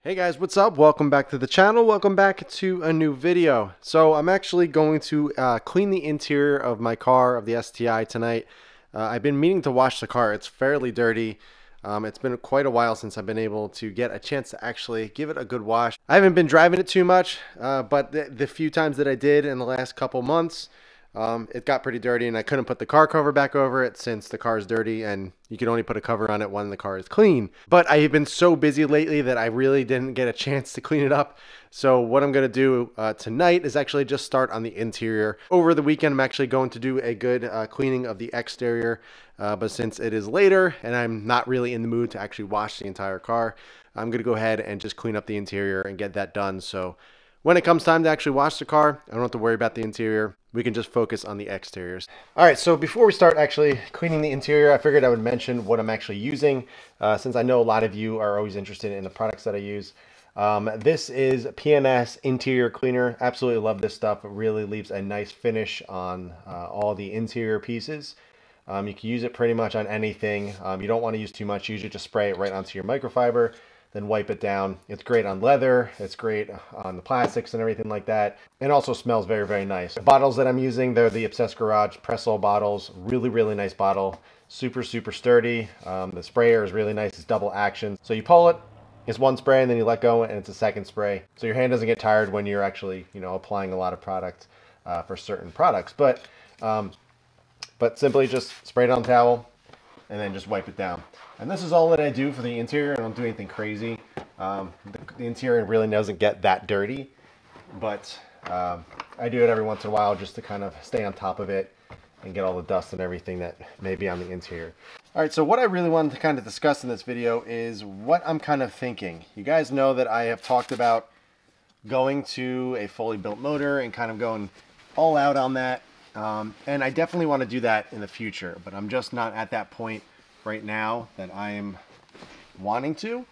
Hey guys, what's up? Welcome back to the channel. Welcome back to a new video. So I'm actually going to clean the interior of my car, of the STI tonight. I've been meaning to wash the car. It's fairly dirty. It's been quite a while since I've been able to get a chance to actually give it a good wash. I haven't been driving it too much, but the few times that I did in the last couple months, it got pretty dirty and I couldn't put the car cover back over it since the car is dirty and you can only put a cover on it when the car is clean. But I have been so busy lately that I really didn't get a chance to clean it up. So what I'm going to do tonight is actually just start on the interior. Over the weekend, I'm actually going to do a good cleaning of the exterior. But since it is later and I'm not really in the mood to actually wash the entire car, I'm going to go ahead and just clean up the interior and get that done. So when it comes time to actually wash the car, I don't have to worry about the interior. We can just focus on the exteriors. All right, so before we start actually cleaning the interior, I figured I would mention what I'm actually using, since I know a lot of you are always interested in the products that I use. This is PNS Interior Cleaner. Absolutely love this stuff. It really leaves a nice finish on all the interior pieces. You can use it pretty much on anything. You don't want to use too much. Usually just spray it right onto your microfiber, then wipe it down. It's great on leather, it's great on the plastics and everything like that. It also smells very, very nice. The bottles that I'm using, they're the Obsessed Garage Pressol bottles. Really, really nice bottle. Super, super sturdy. The sprayer is really nice. It's double action. So you pull it, it's one spray, and then you let go, and it's a second spray. So your hand doesn't get tired when you're actually, applying a lot of product for certain products. But simply just spray it on a towel, and then just wipe it down. And this is all that I do for the interior. I don't do anything crazy. The interior really doesn't get that dirty, but I do it every once in a while just to kind of stay on top of it and get all the dust and everything that may be on the interior. All right, so what I really wanted to kind of discuss in this video is what I'm kind of thinking. You guys know that I have talked about going to a fully built motor and kind of going all out on that. And I definitely want to do that in the future, but I'm just not at that point right now that I am wanting to,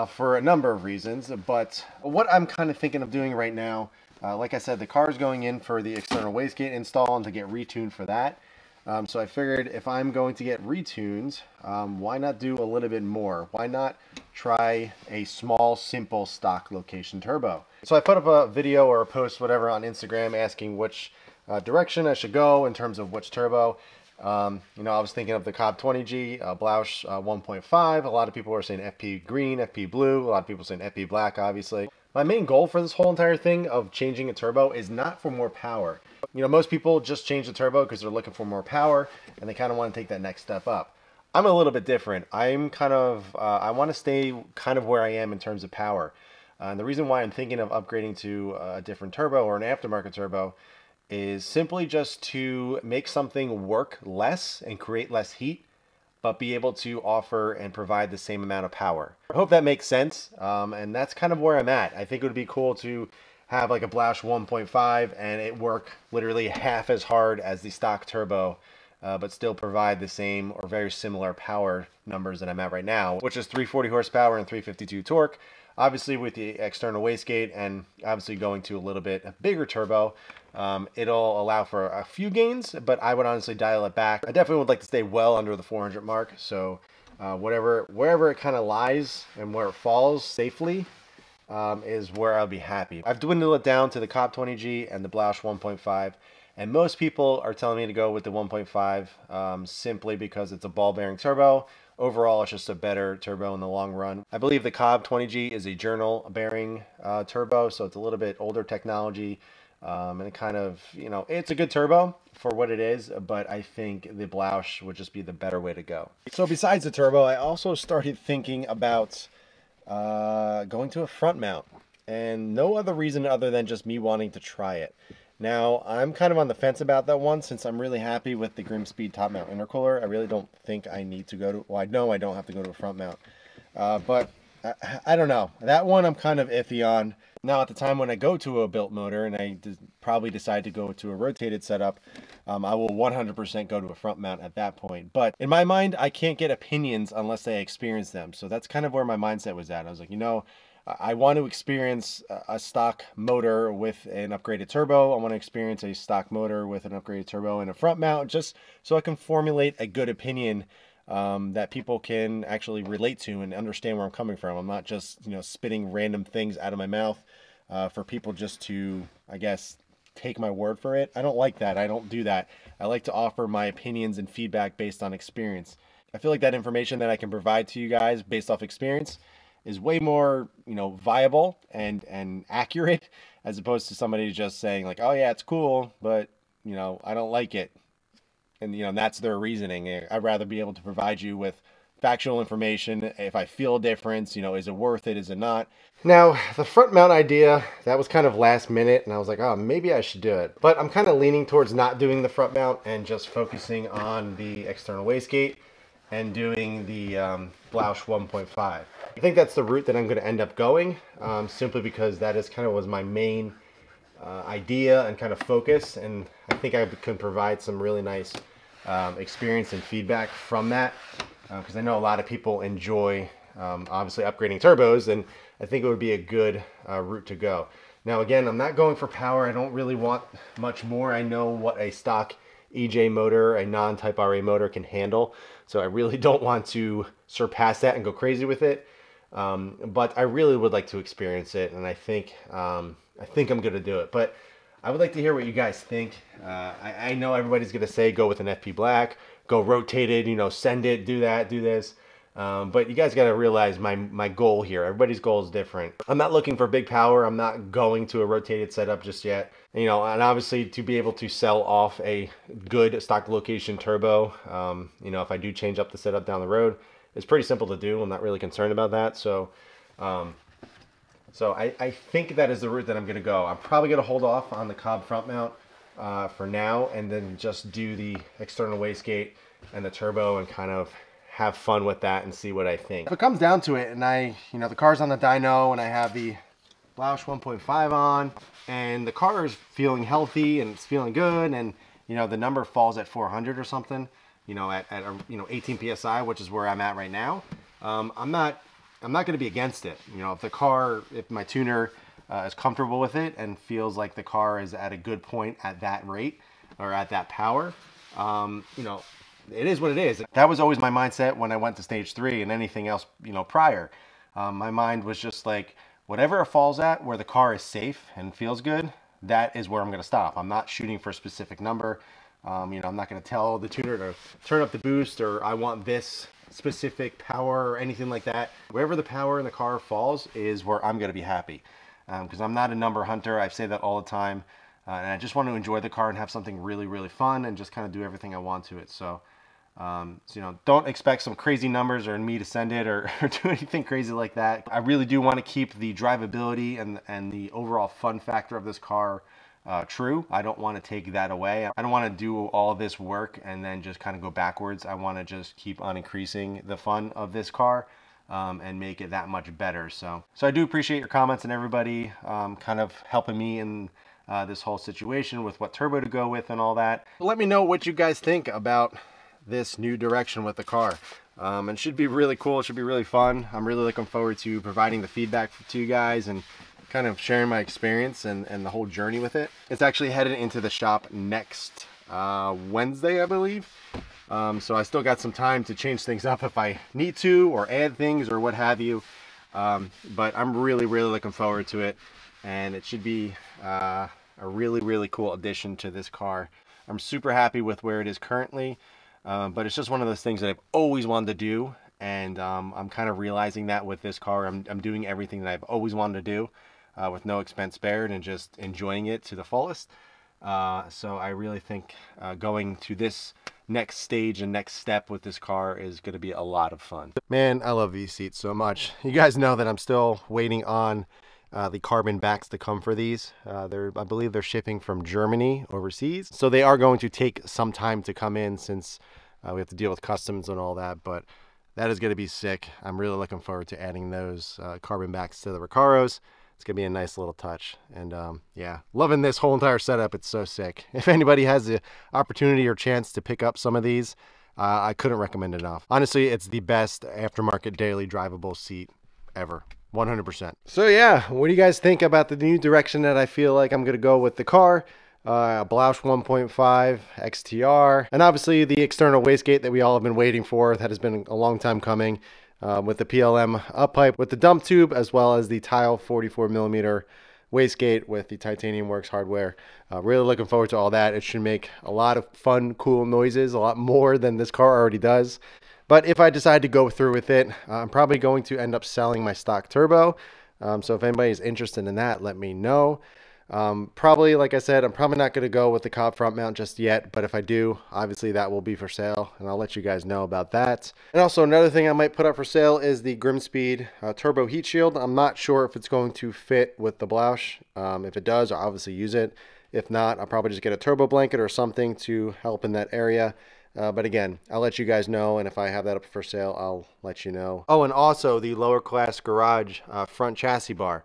for a number of reasons. But what I'm kind of thinking of doing right now, like I said, the car is going in for the external wastegate install and to get retuned for that. So I figured if I'm going to get retuned, why not do a little bit more? Why not try a small, simple stock location turbo? So I put up a video or a post, whatever, on Instagram asking which direction I should go in terms of which turbo. I was thinking of the Cobb 20G, Blausch 1.5. A lot of people are saying FP green, FP blue. A lot of people saying FP black, obviously. My main goal for this whole entire thing of changing a turbo is not for more power. Most people just change the turbo because they're looking for more power and they kind of want to take that next step up. I'm a little bit different. I'm kind of, I want to stay kind of where I am in terms of power. And the reason why I'm thinking of upgrading to a different turbo or an aftermarket turbo is simply just to make something work less and create less heat, but be able to offer and provide the same amount of power. I hope that makes sense, and that's kind of where I'm at. I think it would be cool to have like a Blausch 1.5 and it work literally half as hard as the stock turbo, but still provide the same or very similar power numbers that I'm at right now, which is 340 horsepower and 352 torque. Obviously with the external wastegate and obviously going to a little bit bigger turbo, it'll allow for a few gains, but I would honestly dial it back. I definitely would like to stay well under the 400 mark. So wherever it kind of lies and where it falls safely is where I'll be happy. I've dwindled it down to the Cobb 20G and the Blausch 1.5. And most people are telling me to go with the 1.5 simply because it's a ball bearing turbo. Overall, it's just a better turbo in the long run. I believe the Cobb 20G is a journal bearing turbo, so it's a little bit older technology. And it kind of, it's a good turbo for what it is, but I think the Blausch would just be the better way to go. So besides the turbo, I also started thinking about going to a front mount, and no other reason other than just me wanting to try it. Now, I'm kind of on the fence about that one since I'm really happy with the Grimspeed top mount intercooler. I really don't think I need to go to, well, I know I don't have to go to a front mount, but I don't know. That one I'm kind of iffy on. Now, at the time when I go to a built motor and I probably decide to go to a rotated setup, I will 100% go to a front mount at that point. But in my mind, I can't get opinions unless I experience them. So that's kind of where my mindset was at. I was like, I want to experience a stock motor with an upgraded turbo. I want to experience a stock motor with an upgraded turbo and a front mount just so I can formulate a good opinion that people can actually relate to and understand where I'm coming from. I'm not just, you know, spitting random things out of my mouth for people just to, I guess, take my word for it. I don't like that. I don't do that. I like to offer my opinions and feedback based on experience. I feel like that information that I can provide to you guys based off experience is way more, you know, viable and accurate, as opposed to somebody just saying like, oh yeah, it's cool, but you know, I don't like it. And you know, and that's their reasoning. I'd rather be able to provide you with factual information. If I feel a difference, you know, is it worth it? Is it not? Now, the front mount idea, that was kind of last minute, and I was like, oh, maybe I should do it. But I'm kind of leaning towards not doing the front mount and just focusing on the external wastegate and doing the Blausch 1.5. I think that's the route that I'm going to end up going, simply because that is kind of was my main idea and kind of focus, and I think I can provide some really nice experience and feedback from that, because I know a lot of people enjoy obviously upgrading turbos, and I think it would be a good route to go. Now again, I'm not going for power. I don't really want much more. I know what a stock EJ motor, a non-Type RA motor, can handle, so I really don't want to surpass that and go crazy with it, but I really would like to experience it, and I think I'm gonna do it. But I would like to hear what you guys think. I know everybody's gonna say go with an FP Black, go rotated, you know, send it, do that, do this. But you guys got to realize my goal here. Everybody's goal is different. I'm not looking for big power. I'm not going to a rotated setup just yet. You know, and obviously to be able to sell off a good stock location turbo, you know, if I do change up the setup down the road, it's pretty simple to do. I'm not really concerned about that. So, I think that is the route that I'm going to go. I'm probably going to hold off on the Cobb front mount for now, and then just do the external wastegate and the turbo and kind of have fun with that and see what I think. If it comes down to it, and you know, the car's on the dyno and I have the Blausch 1.5 on, and the car is feeling healthy and it's feeling good, and you know, the number falls at 400 or something, you know, at you know, 18 psi, which is where I'm at right now. I'm not going to be against it. You know, if my tuner is comfortable with it and feels like the car is at a good point at that rate or at that power, you know, it is what it is. That was always my mindset when I went to stage 3 and anything else, you know, prior. My mind was just like, whatever it falls at where the car is safe and feels good, that is where I'm going to stop. I'm not shooting for a specific number. You know, I'm not going to tell the tuner to turn up the boost or I want this specific power or anything like that. Wherever the power in the car falls is where I'm going to be happy, because I'm not a number hunter. I say that all the time, and I just want to enjoy the car and have something really, really fun and just kind of do everything I want to it. So, you know, don't expect some crazy numbers or me to send it or do anything crazy like that. I really do want to keep the drivability and the overall fun factor of this car true. I don't want to take that away. I don't want to do all this work and then just kind of go backwards. I want to just keep on increasing the fun of this car and make it that much better. So I do appreciate your comments and everybody kind of helping me in this whole situation with what turbo to go with and all that. Let me know what you guys think about this new direction with the car. It should be really cool. It should be really fun. I'm really looking forward to providing the feedback to you guys and kind of sharing my experience and the whole journey with it. It's actually headed into the shop next Wednesday, I believe. So I still got some time to change things up if I need to, or add things or what have you. But I'm really, really looking forward to it. And it should be a really, really cool addition to this car. I'm super happy with where it is currently. But it's just one of those things that I've always wanted to do, and I'm kind of realizing that with this car. I'm doing everything that I've always wanted to do with no expense spared and just enjoying it to the fullest. So I really think going to this next stage and next step with this car is going to be a lot of fun. Man, I love these seats so much. You guys know that I'm still waiting on the carbon backs to come for these. I believe they're shipping from Germany overseas, so they are going to take some time to come in since we have to deal with customs and all that, but that is going to be sick. I'm really looking forward to adding those carbon backs to the Recaros. It's going to be a nice little touch, and yeah, loving this whole entire setup. It's so sick. If anybody has the opportunity or chance to pick up some of these, I couldn't recommend it enough. Honestly, it's the best aftermarket daily drivable seat ever. 100%. So yeah, what do you guys think about the new direction that I feel like I'm going to go with the car? Bloush 1.5 XTR, and obviously the external wastegate that we all have been waiting for, that has been a long time coming, with the PLM up pipe with the dump tube, as well as the tile 44mm wastegate with the Titanium Works hardware. Really looking forward to all that. It should make a lot of fun, cool noises, a lot more than this car already does. But if I decide to go through with it, I'm probably going to end up selling my stock turbo. So if anybody's interested in that, let me know. Probably, like I said, I'm probably not going to go with the Cobb front mount just yet, but if I do, obviously that will be for sale, and I'll let you guys know about that. And also another thing I might put up for sale is the Grimspeed turbo heat shield. I'm not sure if it's going to fit with the Bloush. If it does, I'll obviously use it. If not, I'll probably just get a turbo blanket or something to help in that area. But again, I'll let you guys know, and if I have that up for sale, I'll let you know. Oh, and also the lower class garage front chassis bar.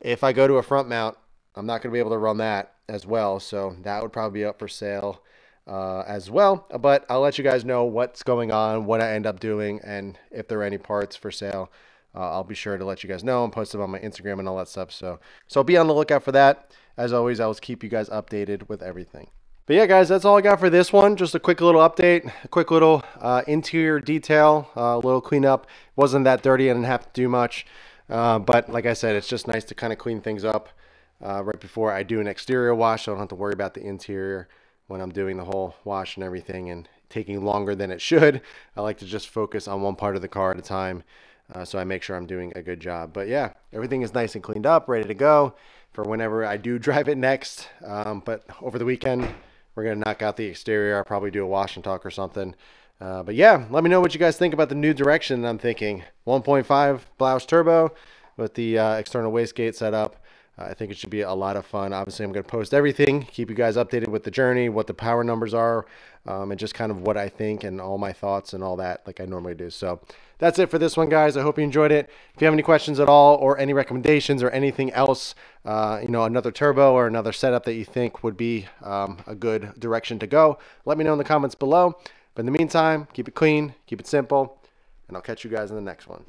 If I go to a front mount, I'm not going to be able to run that as well, so that would probably be up for sale as well. But I'll let you guys know what's going on, what I end up doing, and if there are any parts for sale. I'll be sure to let you guys know and post them on my Instagram and all that stuff. So be on the lookout for that. As always, I will keep you guys updated with everything. But yeah, guys, that's all I got for this one. Just a quick little update, a quick little interior detail, a little cleanup. Wasn't that dirty. I didn't have to do much. But like I said, it's just nice to kind of clean things up right before I do an exterior wash, so I don't have to worry about the interior when I'm doing the whole wash and everything and taking longer than it should. I like to just focus on one part of the car at a time, so I make sure I'm doing a good job. But yeah, everything is nice and cleaned up, ready to go for whenever I do drive it next. But over the weekend, we're going to knock out the exterior. I'll probably do a wash and talk or something. But yeah, let me know what you guys think about the new direction I'm thinking. 1.5 Bloush turbo with the external wastegate set up. I think it should be a lot of fun. Obviously, I'm going to post everything, keep you guys updated with the journey, what the power numbers are, and just kind of what I think and all my thoughts and all that like I normally do. So that's it for this one, guys. I hope you enjoyed it. If you have any questions at all or any recommendations or anything else, another turbo or another setup that you think would be a good direction to go, let me know in the comments below. But in the meantime, keep it clean, keep it simple, and I'll catch you guys in the next one.